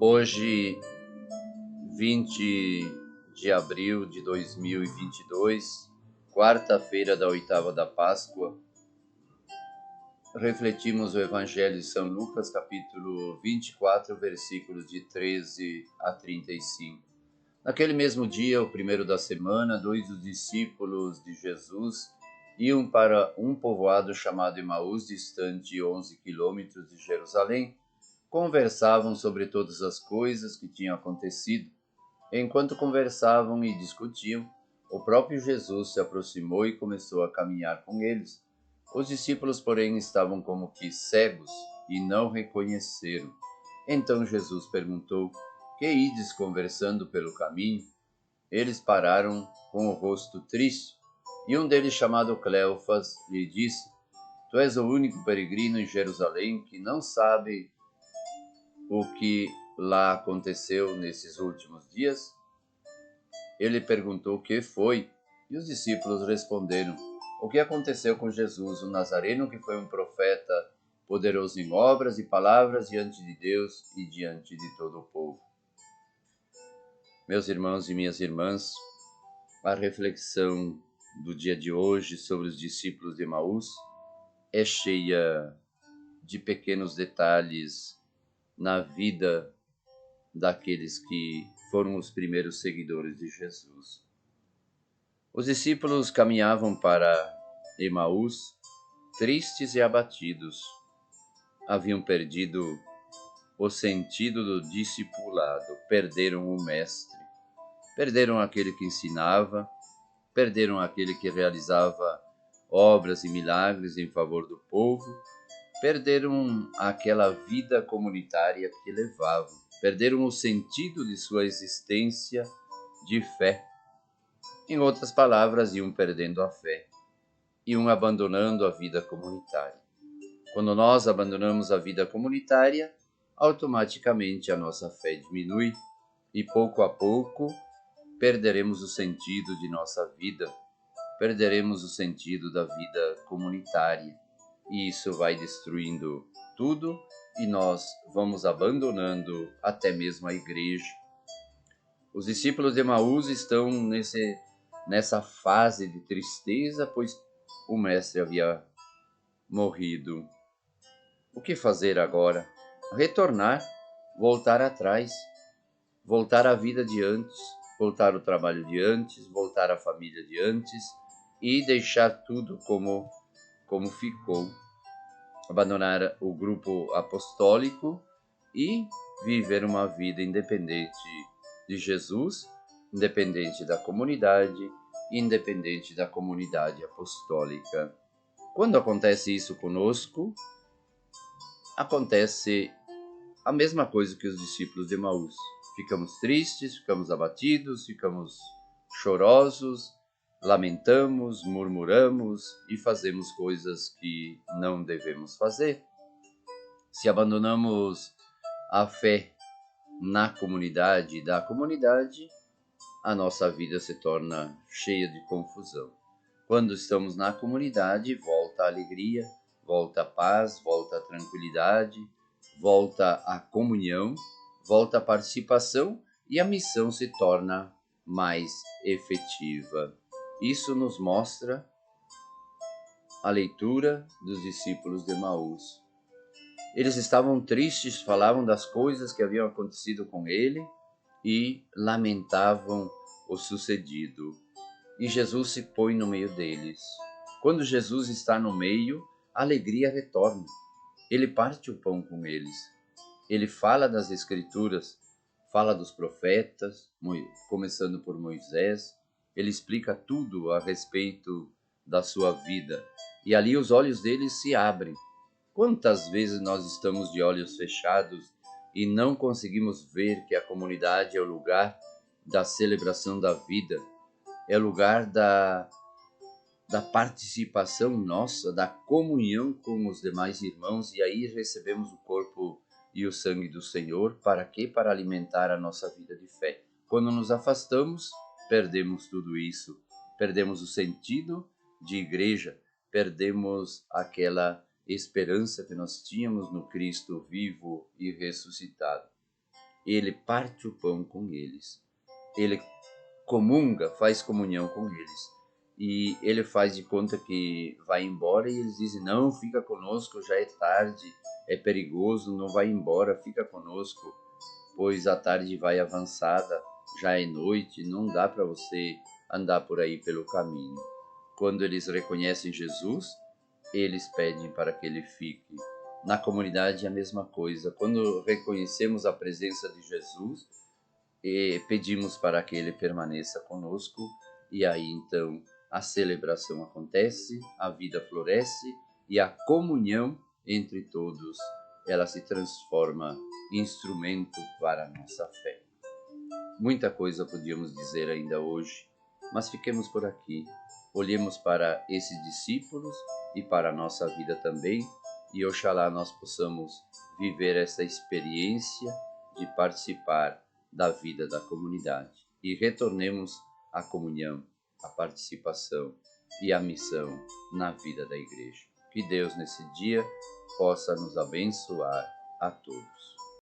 Hoje, 20 de abril de 2022, quarta-feira da oitava da Páscoa, refletimos o Evangelho de São Lucas, capítulo 24, versículos de 13 a 35. Naquele mesmo dia, o primeiro da semana, dois dos discípulos de Jesus iam para um povoado chamado Emaús, distante 11 quilômetros de Jerusalém. Conversavam sobre todas as coisas que tinham acontecido. Enquanto conversavam e discutiam, o próprio Jesus se aproximou e começou a caminhar com eles. Os discípulos, porém, estavam como que cegos e não reconheceram. Então Jesus perguntou: "Que ides conversando pelo caminho?" Eles pararam com o rosto triste, e um deles, chamado Cleofas, lhe disse: "Tu és o único peregrino em Jerusalém que não sabe o que lá aconteceu nesses últimos dias?" Ele perguntou o que foi, e os discípulos responderam: "O que aconteceu com Jesus, o Nazareno, que foi um profeta poderoso em obras e palavras diante de Deus e diante de todo o povo." Meus irmãos e minhas irmãs, a reflexão do dia de hoje sobre os discípulos de Emaús é cheia de pequenos detalhes na vida daqueles que foram os primeiros seguidores de Jesus. Os discípulos caminhavam para Emaús tristes e abatidos. Haviam perdido o sentido do discipulado, perderam o mestre, perderam aquele que ensinava, perderam aquele que realizava obras e milagres em favor do povo, perderam aquela vida comunitária que levavam, perderam o sentido de sua existência de fé. Em outras palavras, iam perdendo a fé, iam abandonando a vida comunitária. Quando nós abandonamos a vida comunitária, automaticamente a nossa fé diminui e pouco a pouco perderemos o sentido de nossa vida, perderemos o sentido da vida comunitária. E isso vai destruindo tudo e nós vamos abandonando até mesmo a igreja. Os discípulos de Emaús estão nessa fase de tristeza, pois o mestre havia morrido. O que fazer agora? Retornar, voltar atrás, voltar à vida de antes, voltar ao trabalho de antes, voltar à família de antes e deixar tudo como ficou. Abandonar o grupo apostólico e viver uma vida independente de Jesus, independente da comunidade, independente da comunidade apostólica. Quando acontece isso conosco, acontece a mesma coisa que os discípulos de Emaús. Ficamos tristes, ficamos abatidos, ficamos chorosos, lamentamos, murmuramos e fazemos coisas que não devemos fazer. Se abandonamos a fé na comunidade e da comunidade, a nossa vida se torna cheia de confusão. Quando estamos na comunidade, volta a alegria, volta a paz, volta a tranquilidade, volta a comunhão, volta a participação e a missão se torna mais efetiva. Isso nos mostra a leitura dos discípulos de Emaús. Eles estavam tristes, falavam das coisas que haviam acontecido com ele e lamentavam o sucedido. E Jesus se põe no meio deles. Quando Jesus está no meio, a alegria retorna. Ele parte o pão com eles. Ele fala das Escrituras, fala dos profetas, começando por Moisés. Ele explica tudo a respeito da sua vida. E ali os olhos deles se abrem. Quantas vezes nós estamos de olhos fechados e não conseguimos ver que a comunidade é o lugar da celebração da vida, é o lugar da participação nossa, da comunhão com os demais irmãos, e aí recebemos o corpo e o sangue do Senhor. Para quê? Para alimentar a nossa vida de fé. Quando nos afastamos, perdemos tudo isso, perdemos o sentido de igreja, perdemos aquela esperança que nós tínhamos no Cristo vivo e ressuscitado. ele parte o pão com eles, ele comunga, faz comunhão com eles. E ele faz de conta que vai embora e eles dizem: não, fica conosco, já é tarde, é perigoso, não vai embora, fica conosco, pois a tarde vai avançada, já é noite, não dá para você andar por aí pelo caminho. Quando eles reconhecem Jesus, eles pedem para que ele fique. Na comunidade é a mesma coisa. Quando reconhecemos a presença de Jesus, e pedimos para que ele permaneça conosco, e aí então a celebração acontece, a vida floresce e a comunhão entre todos, ela se transforma em instrumento para a nossa fé. Muita coisa podíamos dizer ainda hoje, mas fiquemos por aqui. Olhemos para esses discípulos e para a nossa vida também, e oxalá nós possamos viver essa experiência de participar da vida da comunidade e retornemos à comunhão, à participação e à missão na vida da igreja. Que Deus nesse dia possa nos abençoar a todos.